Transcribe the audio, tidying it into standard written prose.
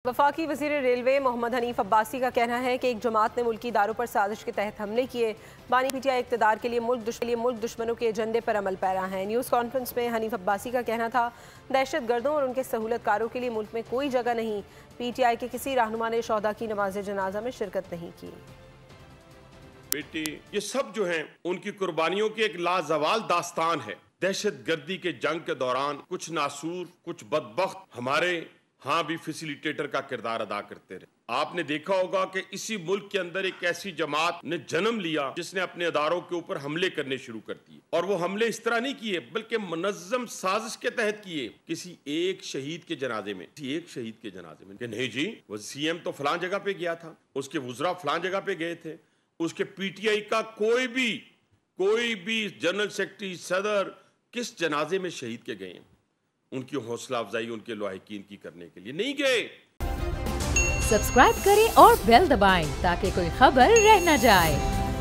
वफाकी वज़ीर रेलवे मोहम्मद हनीफ अब्बासी का कहना है कि एक जमात ने मुल्की इदारों पर साजिश के तहत हमले किए। बानी पीटीआई इक़्तिदार के लिए मुल्क दुश्मनों के एजेंडे पर अमल पैरा है। न्यूज़ कॉन्फ्रेंस में हनीफ अब्बासी का कहना था, दहशत गर्दों और उनके सहूलतकारों के लिए मुल्क में कोई जगह नहीं। पीटीआई के किसी रहनुमा ने शोहदा की नमाज जनाजा में शिरकत नहीं की। बेटी, ये सब जो हैं उनकी कुर्बानियों की एक लाजवाल दास्तान है। दहशत गर्दी के जंग के दौरान कुछ नासूर, कुछ बदबख्त हमारे हाँ भी फैसिलिटेटर का किरदार अदा करते रहे। आपने देखा होगा कि इसी मुल्क के अंदर एक ऐसी जमात ने जन्म लिया जिसने अपने अदारों के ऊपर हमले करने शुरू कर दिए, और वो हमले इस तरह नहीं किए बल्कि मुनज़्ज़म साजिश के तहत किए। किसी एक शहीद के जनाजे में कि नहीं जी, वो सीएम तो फलां जगह पे गया था, उसके वुज़रा फलां जगह पे गए थे, उसके पीटीआई का कोई भी जनरल सेक्रेटरी, सदर किस जनाजे में शहीद के गए? उनकी हौसला अफजाई उनके लवाहिकीन की करने के लिए नहीं गए। सब्सक्राइब करें और बेल दबाएं ताकि कोई खबर रह न जाए।